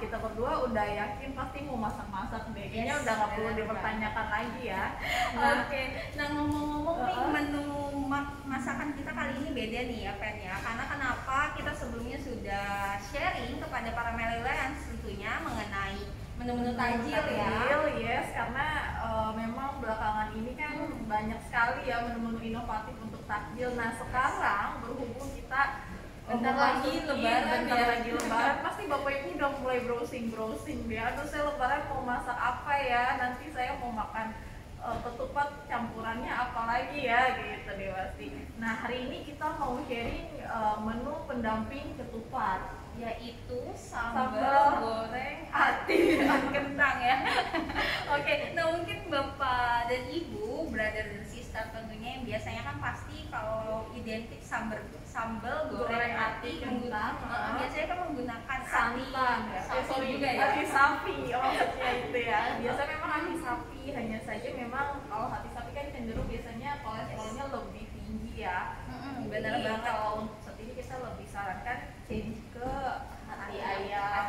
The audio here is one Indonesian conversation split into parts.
kita berdua udah yakin pasti mau masak-masak deh. Kayaknya udah nggak perlu dipertanyakan lagi ya. Oke. Nah, ngomong-ngomong nih, menu masakan kita kali ini beda nih ya, Pen ya. Karena kenapa kita sebelumnya sudah sharing kepada para millennials tentunya mengenai menu-menu tajil ya. Yes, karena memang belakangan ini kan banyak sekali ya menu-menu inovatif untuk takjil. Nah, sekarang berhubung kita bentar lagi lebaran, pasti Bapak Ibu udah mulai browsing deh. Aduh, saya lebaran mau masak apa ya? Nanti saya mau makan ketupat campurannya apa lagi ya, gitu deh pasti. Nah, hari ini kita mau sharing menu pendamping ketupat, yaitu sambal goreng ati dan kentang ya. Oke, nah mungkin Bapak dan Ibu, brother dan sister tentunya yang biasanya kan pasti kalau identik sambal goreng ati kentang, biasanya kan menggunakan santan ya. Sorry juga ya. Hati sapi, maksudnya itu ya. Biasa memang hati sapi, hanya saja memang kalau hati sapi kan cenderung biasanya kolesterolnya lebih tinggi ya. Benar banget. Kalau untuk saat ini kita lebih sarankan change ke hati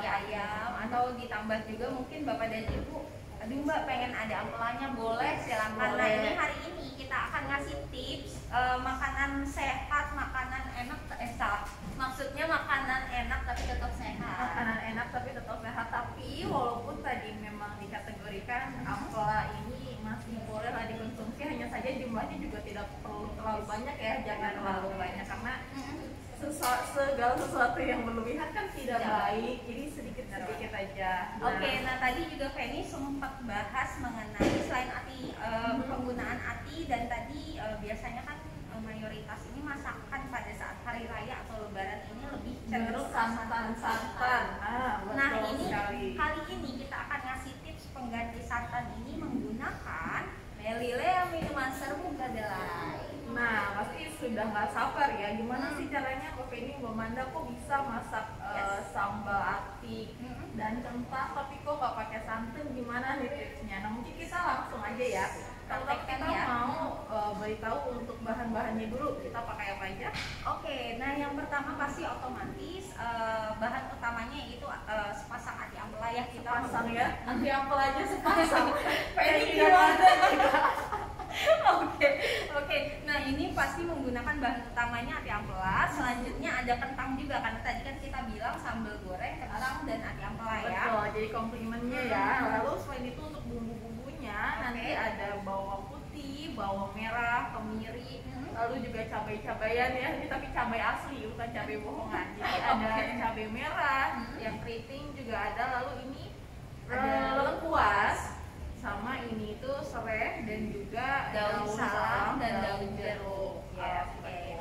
ayam, atau ditambah juga mungkin Bapak dan Ibu, aduh Mbak pengen ada ampelannya, boleh silakan. Nah, ini hari ini kita akan ngasih tips makanan sehat, makanan enak, maksudnya makanan enak tapi tetap sehat. Makanan enak tapi tetap sehat, tapi walaupun tadi memang dikategorikan ampela ini masih boleh lah dikonsumsi, hanya saja jumlahnya juga tidak perlu terlalu banyak ya, jangan terlalu banyak karena segala sesuatu yang berlebihan kan tidak baik, jadi sedikit aja. Oke, nah tadi juga Feni sempat bahas mengenai selain ati, penggunaan ati, dan tadi biasanya kan mayoritas ini masakan pada saat hari raya atau lebaran ini lebih cenderung santan. Nah, ini kali ini kita akan ngasih tips pengganti santan ini menggunakan melilea minuman serbuk kedelai. Nah, pasti sudah nggak sabar ya, gimana sih caranya Mbak Feni, Mbak Manda kok bisa masak sambal ati dan kentang tapi kok nggak pakai santan, gimana nih tipsnya? Nah, mungkin kita langsung aja ya. Kalau kita mau beritahu untuk bahan-bahannya dulu, kita pakai apa aja? Oke, nah yang pertama pasti otomatis bahan utamanya itu sepasang ati ampela ya. Kita pasang ya, ati ampela aja sepasang. Feni gimana? Oke. Nah, ini pasti menggunakan bahan utamanya ati ampela. Selanjutnya ada kentang juga, karena tadi kan kita bilang sambal goreng, kentang dan ati ampela ya. Betul, jadi komplimennya ya. Lalu selain itu untuk bumbu-bumbunya nanti ada bawang putih, bawang merah, kemiri, lalu juga cabai-cabayan ya. Ini tapi cabai asli, bukan cabai bohongan. Jadi ada cabai merah, yang keriting juga ada. Lalu ini ada lengkuas, sama ini tuh serai dan juga daun salam dan daun jeruk. Yes,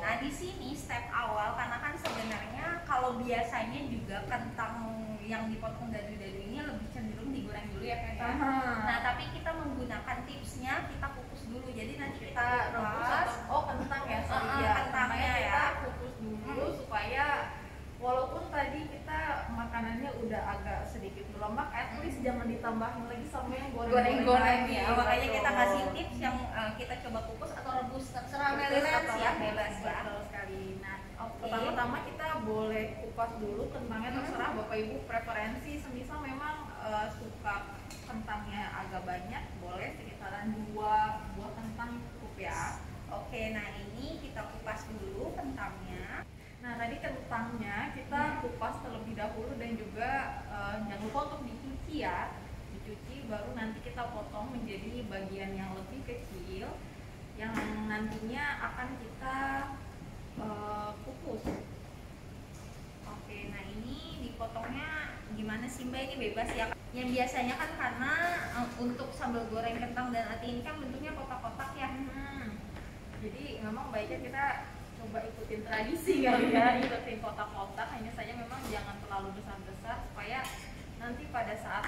Nah, di sini step awal, karena kan sebenarnya kalau biasanya juga kentang yang dipotong dadu-dadu ini lebih cenderung digoreng dulu ya kan. Nah, tapi kita menggunakan tipsnya, kita kukus dulu. Jadi nanti kita rebus kentang ya, kentangnya ya kita kukus dulu supaya walaupun tadi kita makanannya udah agak sedikit berlemak, at least jangan ditambahin lagi sama yang goreng-goreng ya. Makanya kita kasih tips yang kita coba kukus atau rebus, terserah millennials ya, bebas ya. Betul sekali. Nah, pertama-tama kita boleh kupas dulu kentangnya, terserah Bapak Ibu preferensi. Semisal memang suka kentangnya agak banyak, boleh sekitaran 2 buah kentang cukup ya. Oke, nah ini kita kupas dulu kentangnya. Nah, tadi kentangnya kita kupas terlebih dahulu dan juga jangan lupa untuk dicuci ya. Dicuci baru nanti kita potong menjadi bagian yang lebih kecil yang nantinya akan kita kukus. Oke, nah ini dipotongnya gimana sih Mbak? Ini bebas ya. Yang biasanya kan karena untuk sambal goreng kentang dan ati ini kan bentuknya kotak-kotak ya. Jadi memang baiknya kita coba ikutin tradisi kali ya, ikutin kotak-kotak, hanya saja memang jangan terlalu besar-besar supaya nanti pada saat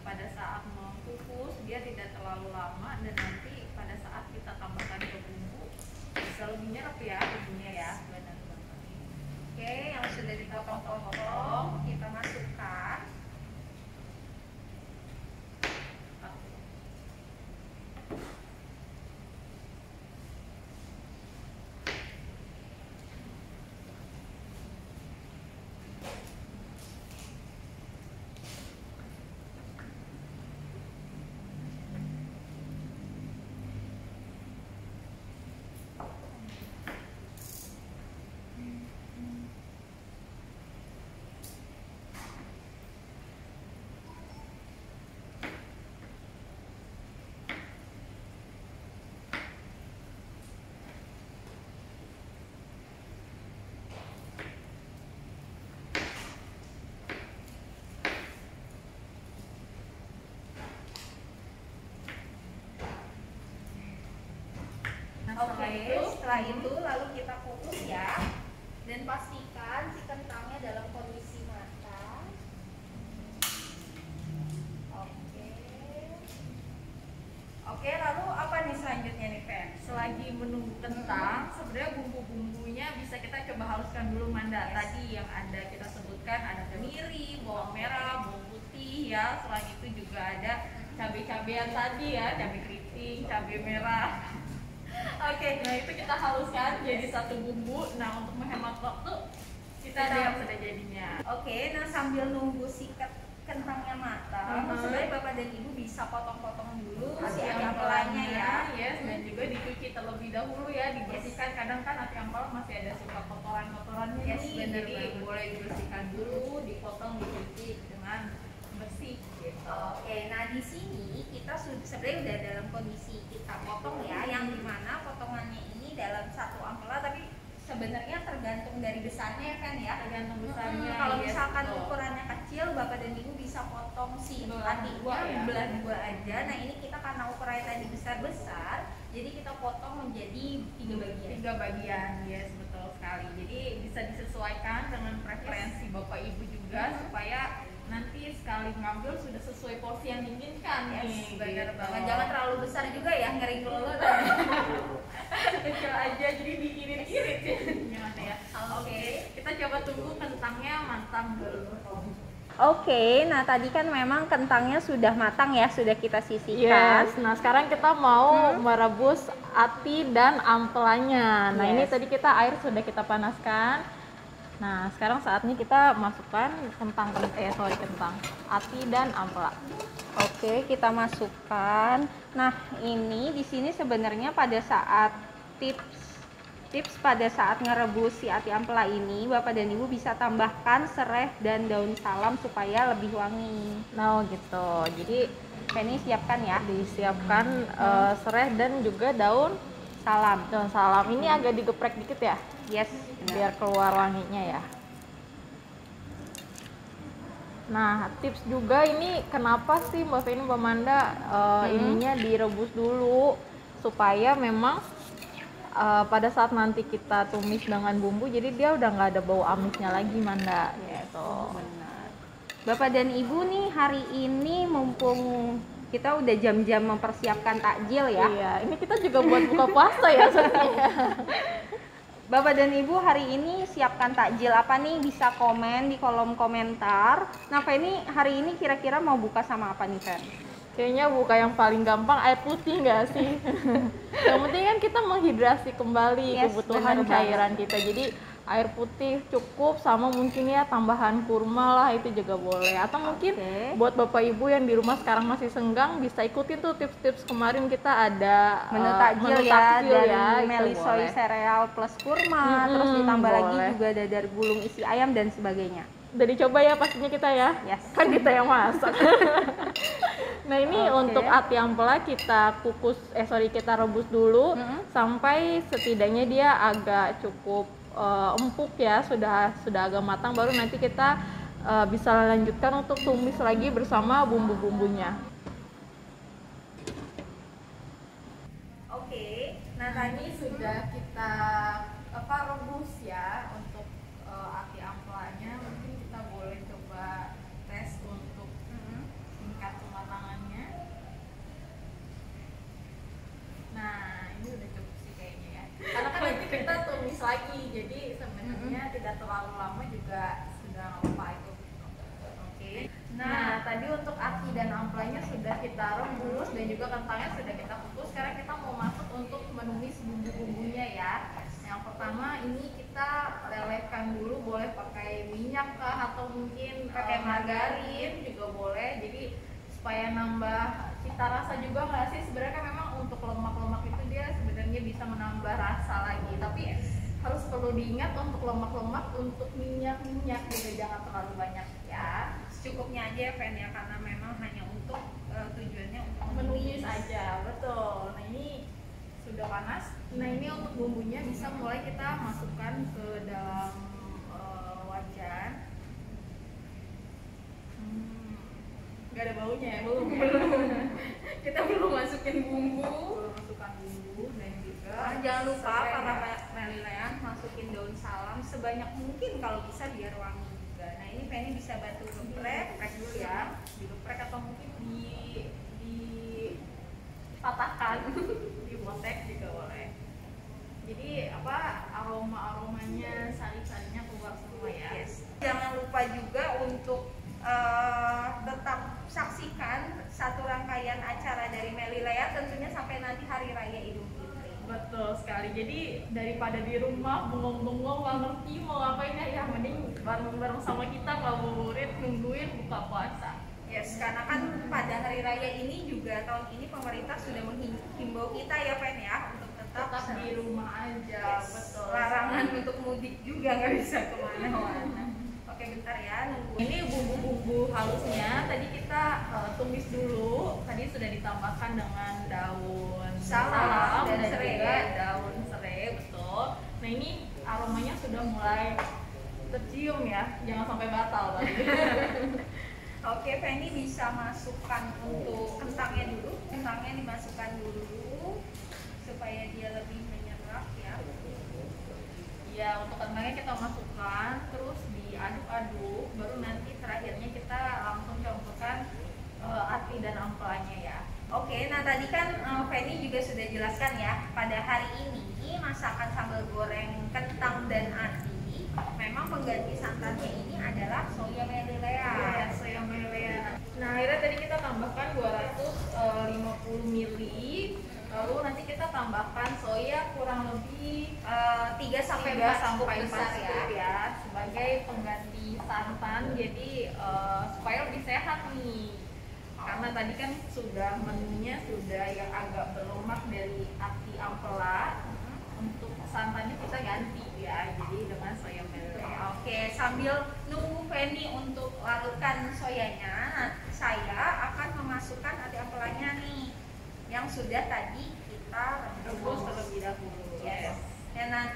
pada saat mengukus dia tidak terlalu lama, dan nanti pada saat kita tambahkan ke bumbu bisa lebih nyerap ya bumbunya ya. Oke, yang sudah dipotong-potong kita masukkan. Setelah itu lalu kita kukus ya, dan pastikan si kentangnya dalam kondisi matang. Oke, lalu apa nih selanjutnya nih, Fen? Selagi menunggu kentang, sebenarnya bumbu-bumbunya bisa kita coba haluskan dulu, Manda. Tadi yang ada kita sebutkan ada kemiri, bawang merah, bawang putih ya. Selain itu juga ada cabai-cabean tadi ya, cabai keriting, cabai merah. Oke, nah itu kita haluskan jadi satu bumbu. Nah, untuk menghemat waktu kita lihat sudah jadinya. Oke, nah sambil nunggu si kentangnya matang, sebenarnya Bapak dan Ibu bisa potong-potong dulu si ati ampelanya ya. Yes, dan juga dicuci terlebih dahulu ya, dibersihkan. Kadang kan ati ampel masih ada suka kotoran-kotorannya nih, jadi boleh dibersihkan dulu, dipotong, dicuci dengan bersih gitu. Oke, nah di sini kita sebenarnya udah dalam kondisi kita potong ya, yang dimana potongannya ini dalam satu ampela, tapi sebenarnya tergantung dari besarnya kan ya. Tergantung besarnya. Kalau misalkan ukurannya kecil, Bapak dan Ibu bisa potong si atinya belah dua aja. Nah ini kita karena ukurannya tadi besar-besar, jadi kita potong menjadi 3 bagian. 3 bagian, yes, betul sekali. Jadi bisa disesuaikan dengan preferensi Bapak Ibu juga supaya nanti sekali ngambil sudah sesuai porsi yang diinginkan nih. Benar banget. Jangan terlalu besar juga ya, ngeri kelelot. Kecil aja jadi diirit-irit gimana ya. Oke, kita coba tunggu kentangnya matang dulu. Oke, nah tadi kan memang kentangnya sudah matang ya, sudah kita sisihkan. Yes, nah sekarang kita mau merebus ati dan ampelanya. Nah ini tadi kita air sudah kita panaskan. Nah sekarang saatnya kita masukkan kentang, ati dan ampela. Oke, kita masukkan. Nah ini di sini sebenarnya pada saat tips pada saat ngerebus si ati ampela ini, Bapak dan Ibu bisa tambahkan serai dan daun salam supaya lebih wangi. Nah gitu, jadi ini siapkan ya. Disiapkan serai dan juga daun salam. Ini agak digeprek dikit ya. Yes, biar keluar wanginya ya. Nah, tips juga ini kenapa sih Mbak Feni, Mbak Manda ininya direbus dulu supaya memang pada saat nanti kita tumis dengan bumbu, jadi dia udah nggak ada bau amisnya lagi, Manda. Gitu. Benar. Bapak dan Ibu nih hari ini mumpung kita udah jam-jam mempersiapkan takjil ya. Iya, ini kita juga buat buka puasa ya sebenarnya. Bapak dan Ibu hari ini siapkan takjil apa nih, bisa komen di kolom komentar. Nah Feni hari ini kira-kira mau buka sama apa nih Fen? Kayaknya buka yang paling gampang, air putih nggak sih? Yang penting kan kita menghidrasi kembali kebutuhan cairan kita. Jadi air putih cukup, sama mungkin ya tambahan kurma lah, itu juga boleh. Atau mungkin buat Bapak Ibu yang di rumah sekarang masih senggang, bisa ikutin tuh tips-tips kemarin kita ada menu takjil ya, melisoi sereal plus kurma, terus ditambah lagi juga dadar gulung isi ayam dan sebagainya. Udah dicoba ya pastinya kita ya? Yes. Kan kita yang masak. Nah ini untuk ati ampela kita kita rebus dulu sampai setidaknya dia agak cukup empuk ya, sudah agak matang, baru nanti kita bisa lanjutkan untuk tumis lagi bersama bumbu-bumbunya. Oke, nah tadi sudah kita rebus ya untuk ati ampelanya. Mungkin kita boleh coba tes untuk tingkat kematangannya. Nah ini udah cukup sih kayaknya ya, karena kan nanti kita tumis lagi, jadi sebenarnya tidak terlalu lama juga sudah apa itu. Oke. Nah tadi untuk ati dan ampelanya sudah kita rebus dan juga kentangnya sudah kita kukus. Sekarang kita mau masuk untuk menumis bumbu-bumbunya ya. Yang pertama ini kita lelehkan dulu, boleh pakai minyak kah atau mungkin pakai margarin juga boleh. Jadi supaya nambah cita rasa juga nggak sih? Sebenarnya kan memang untuk lemak-lemak itu dia sebenarnya bisa menambah rasa lagi, tapi harus perlu diingat untuk lemak-lemak, untuk minyak juga jangan terlalu banyak ya. Secukupnya aja ya Fen ya, karena memang hanya untuk tujuannya untuk menumis aja. Betul. Nah ini sudah panas. Nah ini untuk bumbunya bisa mulai kita masukkan ke dalam wajan. Gak ada baunya ya, belum. Kita belum masukin bumbu, dan juga jangan lupa sebanyak mungkin kalau bisa biar wangi juga. Nah ini Penny bisa bantu geprek, press dulu ya. Digeprek atau mungkin dipatahkan, dibotek juga boleh. Jadi aromanya, sari-sarinya keluar semua ya. Yes. Jangan lupa juga untuk tetap saksikan satu rangkaian acara dari Melilea tentunya sampai nanti hari raya Idul Fitri. Betul sekali. Jadi daripada di rumah bengong-bengong nggak ngerti mau ngapain ya, mending bareng-bareng sama kita ngabuburit nungguin buka puasa. Yes, karena kan pada hari raya ini juga tahun ini pemerintah sudah menghimbau kita ya Pen ya untuk Tetap di rumah aja. Yes. Betul. Larangan untuk mudik juga nggak bisa kemana-mana. Oke bentar ya nunggu. Ini bumbu-bumbu halusnya tadi kita tumis dulu. Tadi sudah ditambahkan dengan daun Salam dan dan serai. juga daun serai, betul. Nah ini aromanya sudah mulai tercium ya, jangan sampai batal tadi. Oke, Penny bisa masukkan untuk kentangnya dulu. Kentangnya dimasukkan dulu supaya dia lebih menyerap ya. Ya, untuk kentangnya kita masukkan, terus diaduk-aduk, baru nanti terakhirnya kita langsung campurkan ati dan ampelanya ya. Oke, nah tadi kan Penny juga sudah jelaskan ya, pada hari ini masakan sambal goreng kentang dan ati memang pengganti santannya ini adalah soya Melilea. Ya, soya Melilea. Nah, akhirnya tadi kita tambahkan 250 ml. Lalu nanti kita tambahkan soya kurang lebih 3 sampai 3 4 sampai 4 besar scoop ya, sebagai pengganti santan. Jadi supaya lebih sehat nih. Karena tadi kan sudah menunya sudah yang agak berlemak dari ati ampela. Untuk santannya kita ganti ya, jadi dengan soya Melilea. Oke, sambil nunggu Penny untuk larutkan soyanya, nah, saya akan memasukkan ati ampelanya nih yang sudah tadi kita Rebus terlebih dahulu. Yes. Ya, nah,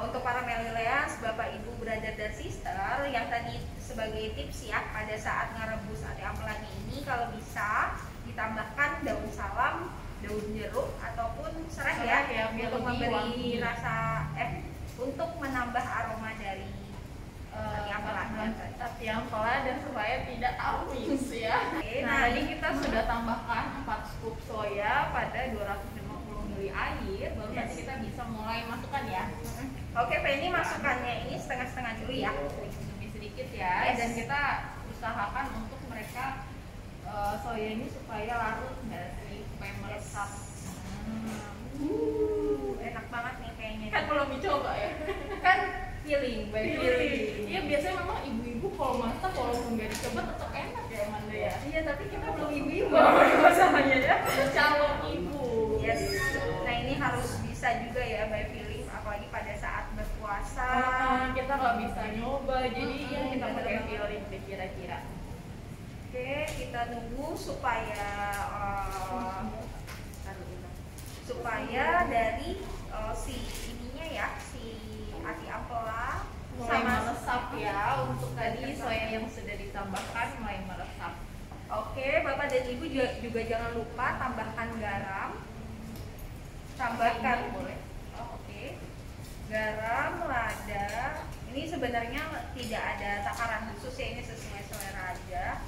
untuk para Melilea, Bapak Ibu, brother dan sister, yang tadi sebagai tips ya pada saat ngerebus ati ampelanya ini, kalau bisa ditambahkan daun salam, daun jeruk ataupun serai ya, biar untuk lebih memberi wangi. rasa untuk menambah aroma dari ati ampelanya. Ati ampela dan supaya tidak amis ya. Oke, Nah, tadi kita sudah tambahkan 4 scoop soya pada 250 ml air, baru nanti kita bisa mulai masukkan ya. Oke, Penny masukkannya ini setengah-setengah dulu ya. Sedikit ya. Yes. Dan kita usahakan untuk mereka soya ini supaya larut nggak sih, supaya meresap. Enak banget nih kayaknya. Kan belum dicoba ya. Kan feeling, by feeling. Iya, biasanya memang ibu-ibu kalau masak walaupun nggak dicoba tetap enak ya Amanda ya. Iya, tapi kita belum ibu-ibu Masalahnya ya, calon ibu. Yes. Nah ini harus bisa juga ya by feeling, apalagi pada saat berpuasa. Kita nggak bisa nyoba, jadi ya kita pakai bener-bener. feeling deh kira-kira. Oke, kita tunggu supaya dari si ininya ya, si ati ampela Mulai sama meresap ya, untuk tadi soya yang sudah ditambahkan mulai meresap. Oke, Bapak dan Ibu juga jangan lupa tambahkan garam. Tambahkan Ini boleh. oke. Garam, lada. Ini sebenarnya tidak ada takaran khusus ya, ini sesuai selera aja.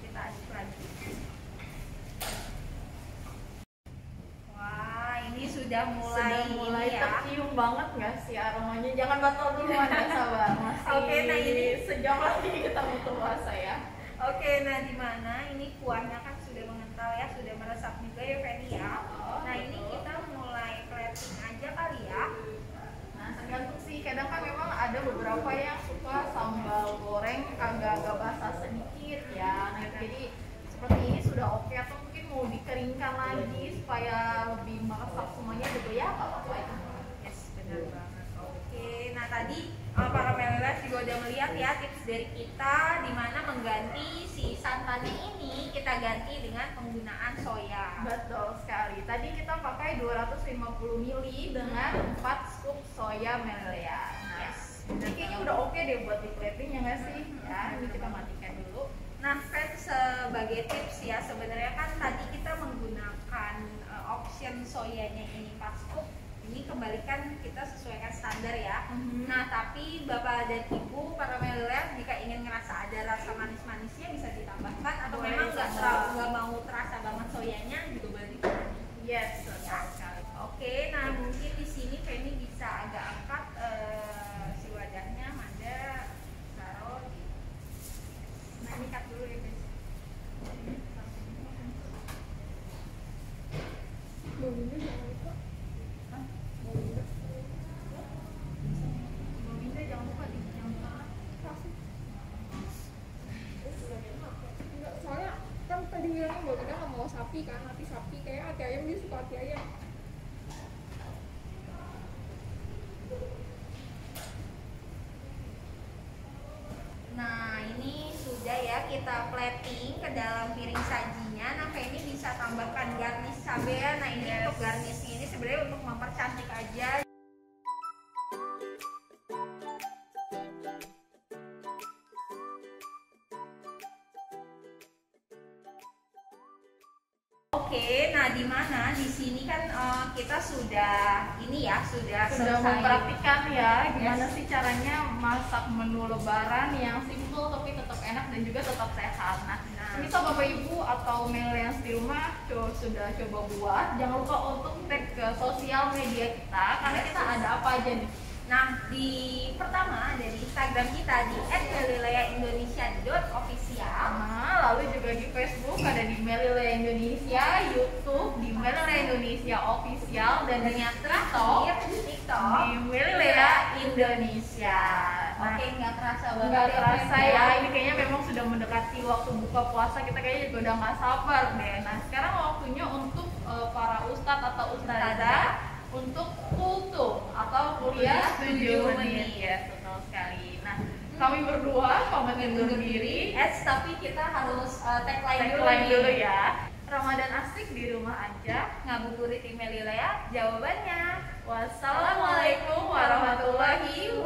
Kita aduk lagi. Wah, ini sudah mulai ini ya. tercium banget nggak sih aromanya? Jangan batal dulu Anda, sabar. Masih Oke, nah ini sejam lagi kita buka puasa ya. Oke, nah di mana ini kuahnya kan sudah mengental ya, sudah meresap juga ya Penny ya. Nah ini kita mulai plating aja kali ya. Nah, tergantung sih, kadang kan memang ada beberapa yang suka sambal goreng agak-agak basah sedikit ya. Nah, jadi seperti ini sudah oke, atau mungkin mau dikeringkan lagi supaya lebih meresap semuanya juga ya, nggak apa-apa itu. Yes, benar banget. Oke, nah tadi para Melilea juga udah melihat ya tips dari kita di mana mengganti si santannya ini kita ganti dengan penggunaan soya. Betul sekali. Tadi kita pakai 250 ml dengan 4 scoop soya Melilea. Nah, Yes. ini kayaknya udah oke deh buat di plating ya nggak sih? Ya, ini kita matikan dulu. Nah, kan sebagai tips ya, sebenarnya kan tadi kita menggunakan kembalikan kita sesuaikan standar ya. Nah, tapi Bapak dan Ibu para Meliler jika ingin ngerasa ada rasa manis-manisnya bisa ditambahkan, atau boleh memang ditambah. nggak mau terasa banget soyanya juga boleh ditambah. Yes, betul sekali. Oke, nah mungkin di sini Penny bisa agak angkat si wadahnya, Manda taruh di. Nah, ini cut dulu ya guys. Baunya jangan lupa. Hah? Baunya. Bawangnya jangan lupa di jangan lupa. Kasih. Enggak, soalnya kan tadi bilangnya Mbak Ida nggak mau sapi kan, hati sapi, kayak hati ayam, dia suka hati ayam. Nah, ini sudah ya kita plating ke dalam piring sajinya. Nah, Penny bisa tambahkan garnish cabai ya. Nah, ini untuk garnish ini sebenarnya untuk mempercantik aja. Oke, nah di mana di sini kan kita sudah ini ya sudah Sudah selesai. mempraktikkan ya gimana Yes. sih caranya masak menu lebaran yang simple tapi tetap enak dan juga tetap sehat. Nah, misal Bapak Ibu atau milenials di rumah sudah coba buat, jangan lupa untuk tag ke sosial media kita karena kita ada apa aja nih. Nah, di pertama ada di Instagram kita di @melileaindonesia.official. Nah, lalu juga di Facebook ada di Melilea Indonesia, YouTube di Melilea Indonesia Official, dan di TikTok TikTok. di Melilea Indonesia. Nah, Oke, nggak terasa banget. nggak ya, terasa Feb, ya, ini kayaknya memang sudah mendekati waktu buka puasa, kita kayaknya juga udah nggak sabar deh. Nah, sekarang waktunya untuk para ustadz atau ustazah untuk kultum atau kuliah 7 menit ya, betul sekali. Nah, kami berdua pamit undur diri. tapi kita harus tagline Tagline nih. dulu ya. Ramadan asik di rumah aja. Ngabuburit di Melilea, jawabannya. Wassalamualaikum warahmatullahi wabarakatuh.